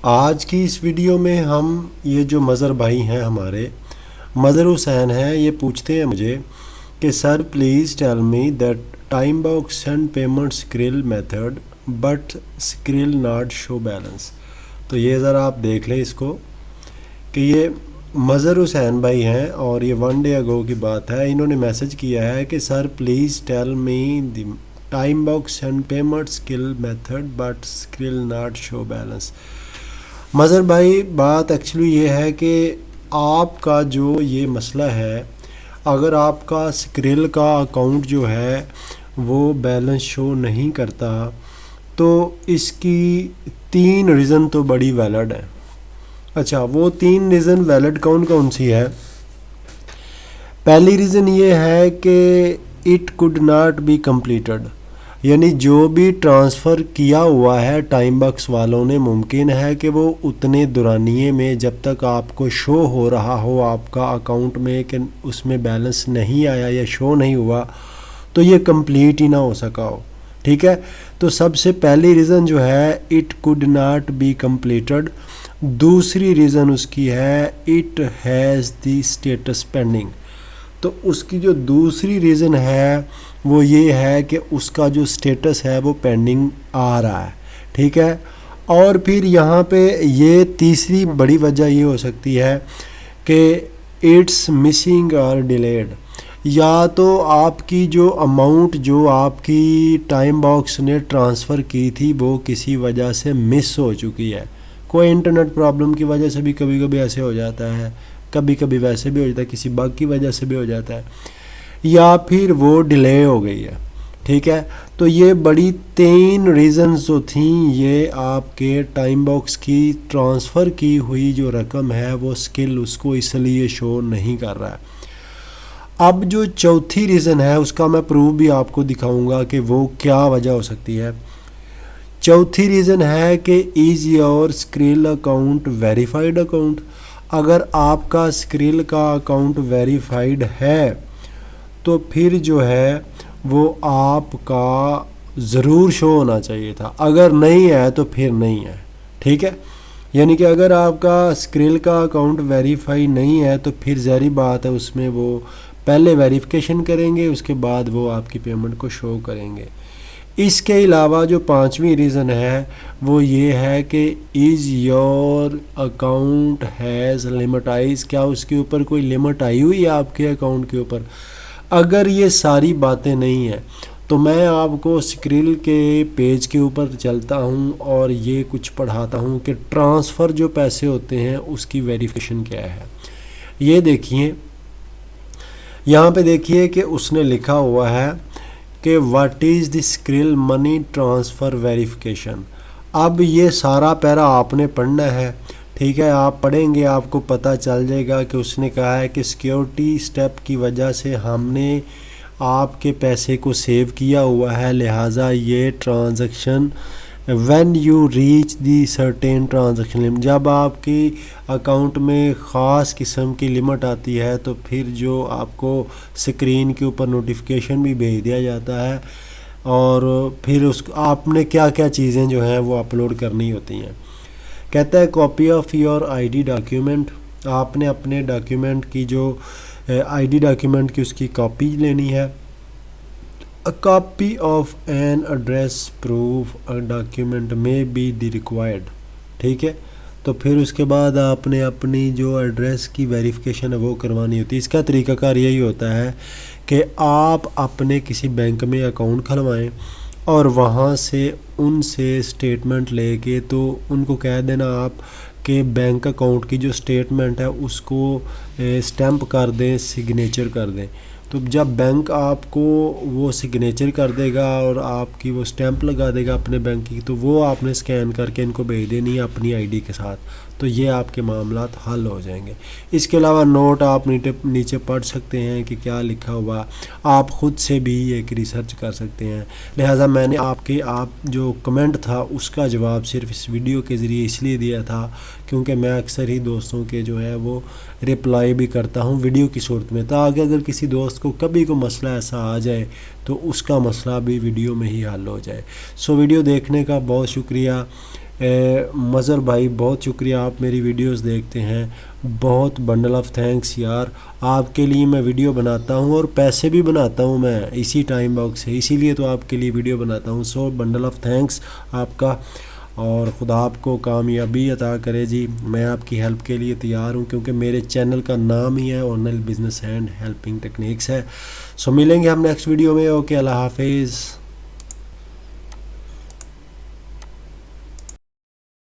आज की इस वीडियो में हम ये जो मज़र भाई हैं हमारे मज़र हुसैन हैं, ये पूछते हैं मुझे कि sir please tell me that time box send payment Skrill method but Skrill not show balance. तो ये ज़रा आप देख लें इसको कि ये मज़र हुसैन भाई हैं और ये 1 डे अगो की बात है। इन्होंने मैसेज किया है कि sir please tell me the time box send payment Skrill method but Skrill not show balance. मज़र भाई बात एक्चुअली ये है कि आपका जो ये मसला है, अगर आपका स्क्रिल का अकाउंट जो है वो बैलेंस शो नहीं करता तो इसकी 3 रीज़न तो बड़ी वैलिड है। अच्छा, वो 3 रीज़न वैलिड कौन कौन सी है? पहली रीज़न ये है कि it could not be completed, यानी जो भी ट्रांसफ़र किया हुआ है टाइम बॉक्स वालों ने, मुमकिन है कि वो उतने दौरानिए में जब तक आपको शो हो रहा हो आपका अकाउंट में कि उसमें बैलेंस नहीं आया या शो नहीं हुआ, तो ये कंप्लीट ही ना हो सका हो। ठीक है, तो सबसे पहली रीज़न जो है it could not be completed. दूसरी रीज़न उसकी है it has the status pending. तो उसकी जो दूसरी रीज़न है वो ये है कि उसका जो स्टेटस है वो पेंडिंग आ रहा है। ठीक है, और फिर यहाँ पे ये तीसरी बड़ी वजह ये हो सकती है कि इट्स मिसिंग और डिलेड, या तो आपकी जो अमाउंट जो आपकी टाइम बॉक्स ने ट्रांसफ़र की थी वो किसी वजह से मिस हो चुकी है। कोई इंटरनेट प्रॉब्लम की वजह से भी कभी कभी ऐसे हो जाता है, कभी कभी वैसे भी हो जाता है, किसी बग की वजह से भी हो जाता है, या फिर वो डिले हो गई है। ठीक है, तो ये बड़ी 3 रीज़न्स जो थी, ये आपके टाइम बॉक्स की ट्रांसफ़र की हुई जो रकम है वो स्किल उसको इसलिए शो नहीं कर रहा है। अब जो चौथी रीज़न है उसका मैं प्रूफ भी आपको दिखाऊंगा कि वो क्या वजह हो सकती है। चौथी रीज़न है कि is your skill account verified account. अगर आपका स्क्रिल का अकाउंट वेरीफाइड है तो फिर जो है वो आपका ज़रूर शो होना चाहिए था, अगर नहीं है तो फिर नहीं है। ठीक है, यानी कि अगर आपका स्क्रिल का अकाउंट वेरीफाई नहीं है तो फिर ज़ाहिर बात है उसमें वो पहले वेरिफिकेशन करेंगे, उसके बाद वो आपकी पेमेंट को शो करेंगे। इसके अलावा जो 5वीं रीज़न है वो ये है कि इज़ योर अकाउंट हैज़ लिमिटाइज, क्या उसके ऊपर कोई लिमिट आई हुई है आपके अकाउंट के ऊपर? अगर ये सारी बातें नहीं हैं तो मैं आपको स्क्रिल के पेज के ऊपर चलता हूँ और ये कुछ पढ़ाता हूँ कि ट्रांसफ़र जो पैसे होते हैं उसकी वेरिफिकेशन क्या है। ये देखिए, यहाँ पे देखिए कि उसने लिखा हुआ है कि what is the skill money transfer verification. अब ये सारा पैरा आपने पढ़ना है। ठीक है, आप पढ़ेंगे आपको पता चल जाएगा कि उसने कहा है कि सिक्योरिटी स्टेप की वजह से हमने आपके पैसे को सेव किया हुआ है, लिहाजा ये transaction when you reach the certain transaction limit, जब आपकी अकाउंट में ख़ास किस्म की लिमिट आती है तो फिर जो आपको स्क्रीन के ऊपर नोटिफिकेशन भी भेज दिया जाता है और फिर उस आपने क्या क्या चीज़ें जो हैं वो अपलोड करनी होती हैं। कहता है copy of your ID document, आपने अपने डॉक्यूमेंट की जो आईडी डॉक्यूमेंट की उसकी कॉपी लेनी है। A copy of an address proof document में बी द रिक्वायर्ड। ठीक है, तो फिर उसके बाद आपने अपनी जो एड्रेस की वेरिफिकेशन है वो करवानी होती है। इसका तरीकाकार यही होता है कि आप अपने किसी बैंक में अकाउंट खुलवाएं और वहाँ से उनसे स्टेटमेंट लेके तो उनको कह देना आप कि बैंक अकाउंट की जो स्टेटमेंट है उसको स्टैम्प कर दें, सिग्नेचर कर दें। तो जब बैंक आपको वो सिग्नेचर कर देगा और आपकी वो स्टैंप लगा देगा अपने बैंक की, तो वो आपने स्कैन करके इनको भेज देनी है अपनी आईडी के साथ, तो ये आपके मामलात हल हो जाएंगे। इसके अलावा नोट आप नीचे पढ़ सकते हैं कि क्या लिखा हुआ, आप ख़ुद से भी एक रिसर्च कर सकते हैं। लिहाजा मैंने आप जो कमेंट था उसका जवाब सिर्फ इस वीडियो के ज़रिए इसलिए दिया था क्योंकि मैं अक्सर ही दोस्तों के जो है वो रिप्लाई भी करता हूँ वीडियो की सूरत में, ताकि अगर किसी दोस्त को कभी कोई मसला ऐसा आ जाए तो उसका मसला भी वीडियो में ही हल हो जाए। सो वीडियो देखने का बहुत शुक्रिया। मज़र भाई बहुत शुक्रिया, आप मेरी वीडियोस देखते हैं, बहुत बंडल ऑफ थैंक्स यार। आपके लिए मैं वीडियो बनाता हूँ और पैसे भी बनाता हूँ मैं इसी टाइम बॉक्स से, इसीलिए तो आपके लिए वीडियो बनाता हूँ। सो बंडल ऑफ थैंक्स आपका, और ख़ुदा आपको कामयाबी अता करे जी। मैं आपकी हेल्प के लिए तैयार हूँ, क्योंकि मेरे चैनल का नाम ही है online business and helping techniques है। सो मिलेंगे हम नेक्स्ट वीडियो में। ओके, अल्लाह हाफिज़।